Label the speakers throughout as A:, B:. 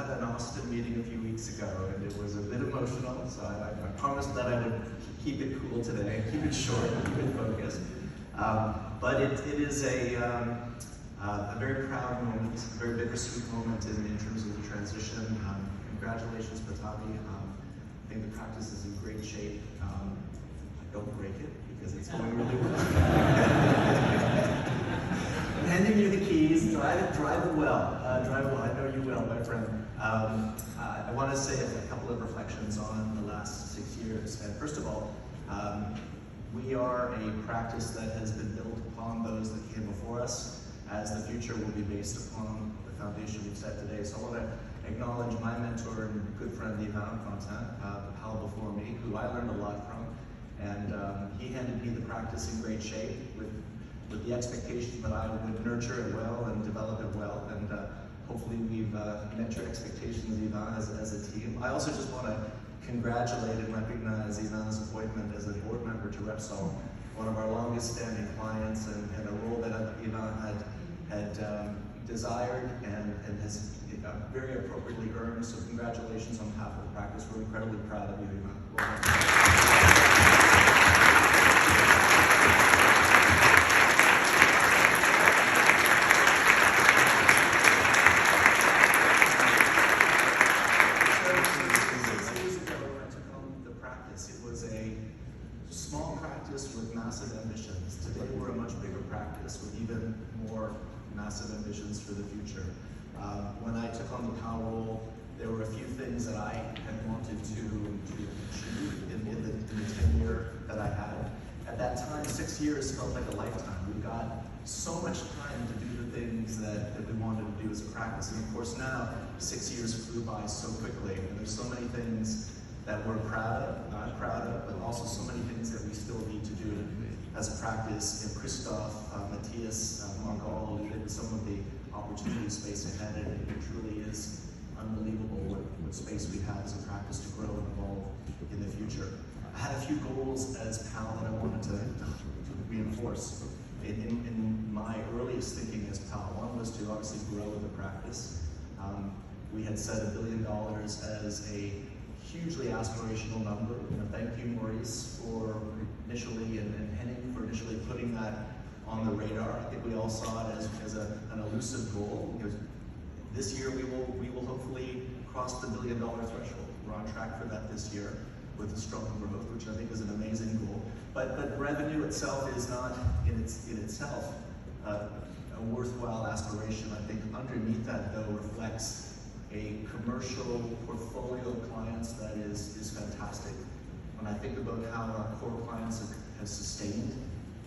A: had an Austin meeting a few weeks ago, and it was a bit emotional, so I promised that I would keep it cool today, keep it short, keep it focused. But it is a very proud moment, a very bittersweet moment in terms of the transition. Congratulations, Patavi. I think the practice is in great shape. Don't break it, because it's going really well. I'm handing you the keys. Drive it well. Drive it well. I know you will, my friend. I want to say a couple of reflections on the last 6 years. And first of all, we are a practice that has been built upon those that came before us, as the future will be based upon the foundation we've set today. So I want to acknowledge my mentor and good friend, Ivan Fontaine, the pal before me, who I learned a lot from. And he handed me the practice in great shape with the expectation that I would nurture it well and develop it well. And hopefully we've met your expectations, Ivan, as a team. I also just want to congratulate and recognize Ivan's appointment as a board member to Repsol, one of our longest standing clients, and a role that Ivan had desired and has very appropriately earned. So congratulations on behalf of the practice. We're incredibly proud of you, Ivan. Well done. Small practice with massive ambitions. Today we're a much bigger practice with even more massive ambitions for the future. When I took on the PAL role, there were a few things that I had wanted to achieve in the tenure that I had. At that time, 6 years felt like a lifetime. We got so much time to do the things that we wanted to do as a practice. And of course now, 6 years flew by so quickly, and there's so many things that we're proud of, not proud of, but also so many things that we still need to do as a practice. And Christophe, Matthias, Margot alluded to some of the opportunity space ahead, and it truly is unbelievable what space we have as a practice to grow and evolve in the future. I had a few goals as PAL that I wanted to reinforce. In my earliest thinking as PAL, one was to obviously grow the practice. We had set $1 billion as a hugely aspirational number. Thank you, Maurice, for initially, and Henning for initially putting that on the radar. I think we all saw it as an elusive goal. Because this year we will hopefully cross the $1 billion threshold. We're on track for that this year with a strong growth, which I think is an amazing goal. But revenue itself is not in itself a worthwhile aspiration. I think underneath that, though, reflects a commercial portfolio of clients that is fantastic. When I think about how our core clients have sustained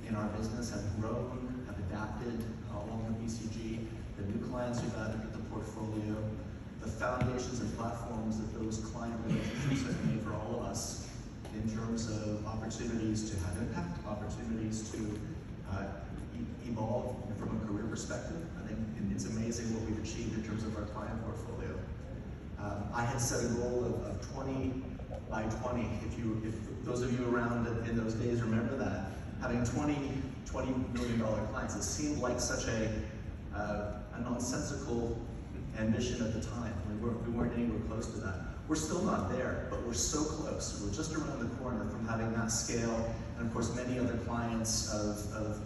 A: in our business, have grown, have adapted along the BCG, the new clients we've added to the portfolio, the foundations and platforms that those client relationships have made for all of us in terms of opportunities to have impact, opportunities to evolve from a career perspective. I think it's amazing what we've achieved in terms of our client portfolio. I had set a goal of 20 by 20. If those of you around in those days remember that, having $20 million clients, it seemed like such a nonsensical ambition at the time. We weren't anywhere close to that. We're still not there, but we're so close. We're just around the corner from having that scale, and of course many other clients of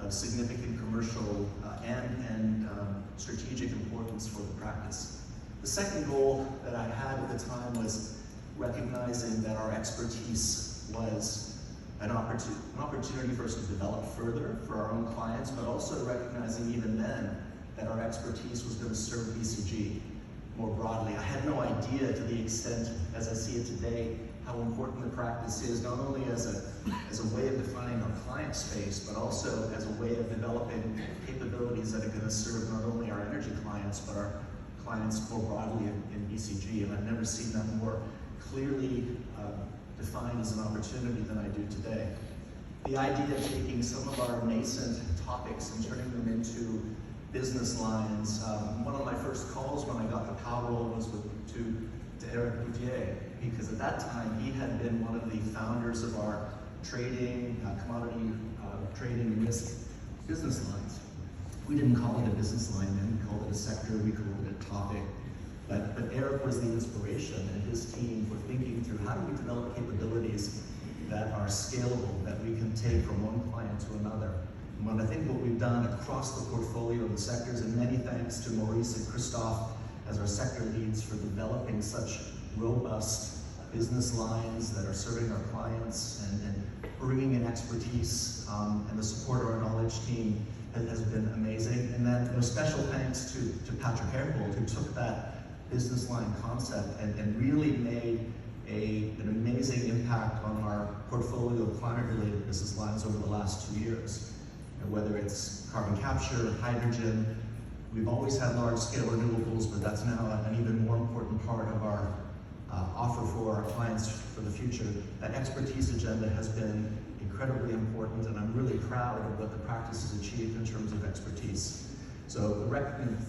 A: significant commercial and strategic importance for the practice. The second goal that I had at the time was recognizing that our expertise was an opportunity for us to develop further for our own clients, but also recognizing even then that our expertise was going to serve BCG more broadly. I had no idea to the extent, as I see it today, how important the practice is, not only as a way of defining our client space, but also as a way of developing capabilities that are going to serve not only our energy clients, but our clients more broadly in BCG. And I've never seen that more clearly defined as an opportunity than I do today. The idea of taking some of our nascent topics and turning them into business lines. One of my first calls when I got the PAL role was to Eric Boutier, because at that time he had been one of the founders of our trading, commodity trading and risk business lines. We didn't call it a business line then, we called it a sector, we called it a topic. But Eric was the inspiration, and his team were thinking through how do we develop capabilities that are scalable, that we can take from one client to another. And when I think what we've done across the portfolio of the sectors, and many thanks to Maurice and Christophe as our sector leads for developing such robust business lines that are serving our clients and bringing in expertise, and the support of our knowledge team has been amazing. And then special thanks to Patrick Herbold, who took that business line concept and really made an amazing impact on our portfolio of climate-related business lines over the last 2 years. And whether it's carbon capture, hydrogen, we've always had large-scale renewables, but that's now an even more important part of our offer for our clients for the future. That expertise agenda has been incredibly important, and I'm really proud of what the practice has achieved in terms of expertise. So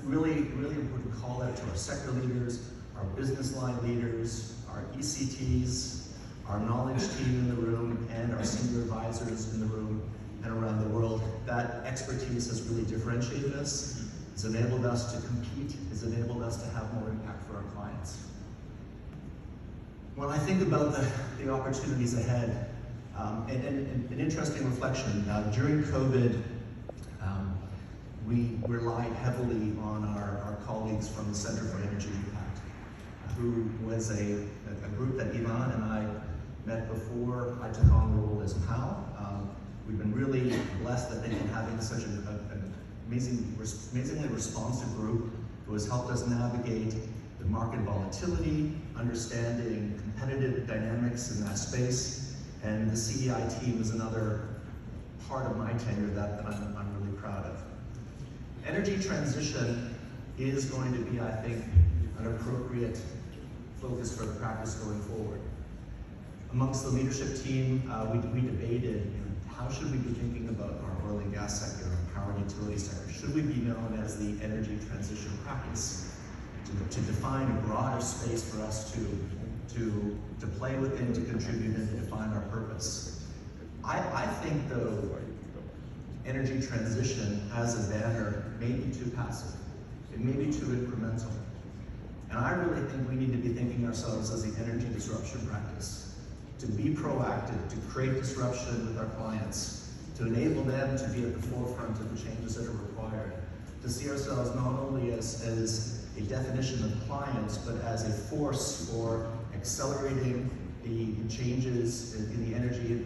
A: really important call out to our sector leaders, our business line leaders, our ECTs, our knowledge team in the room, and our senior advisors in the room and around the world. That expertise has really differentiated us. It's enabled us to compete. It's enabled us to have more impact for our clients. When I think about the opportunities ahead, and an interesting reflection, during COVID, we relied heavily on our colleagues from the Center for Energy Impact, who was a group that Ivan and I met before I took on the role as PAL. We've been really blessed that they've been having such an amazingly responsive group who has helped us navigate the market volatility, understanding competitive dynamics in that space, and the CEI team is another part of my tenure that I'm really proud of. Energy transition is going to be, I think, an appropriate focus for the practice going forward. Amongst the leadership team, we debated, how should we be thinking about our oil and gas sector, our power and utility sector? Should we be known as the energy transition practice? To define a broader space for us to play within, to contribute, and to define our purpose. I think, though, energy transition as a banner may be too passive. It may be too incremental. And I really think we need to be thinking ourselves as the energy disruption practice, to be proactive, to create disruption with our clients, to enable them to be at the forefront of the changes that are required, to see ourselves not only as a definition of clients, but as a force for accelerating the changes in the energy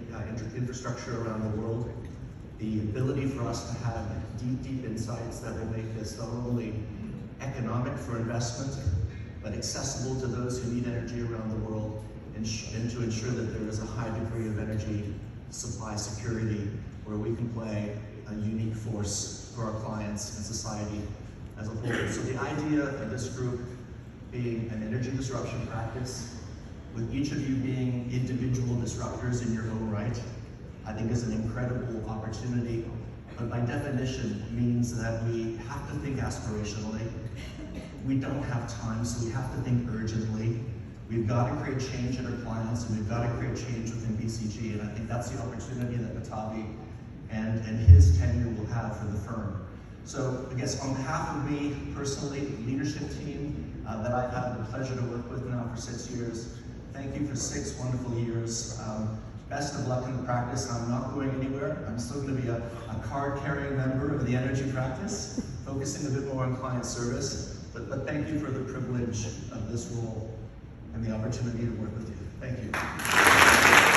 A: infrastructure around the world, the ability for us to have deep insights that will make this not only economic for investment, but accessible to those who need energy around the world, and to ensure that there is a high degree of energy supply security where we can play a unique force for our clients and society as a whole. So the idea of this group being an energy disruption practice, with each of you being individual disruptors in your own right, I think is an incredible opportunity, but by definition means that we have to think aspirationally. We don't have time, so we have to think urgently. We've got to create change in our clients, and we've got to create change within BCG, and I think that's the opportunity that Matavi and his tenure will have for the firm. So I guess on behalf of me personally, the leadership team that I've had the pleasure to work with now for 6 years, thank you for 6 wonderful years. Best of luck in the practice. I'm not going anywhere. I'm still going to be a card-carrying member of the energy practice, focusing a bit more on client service. But thank you for the privilege of this role and the opportunity to work with you. Thank you.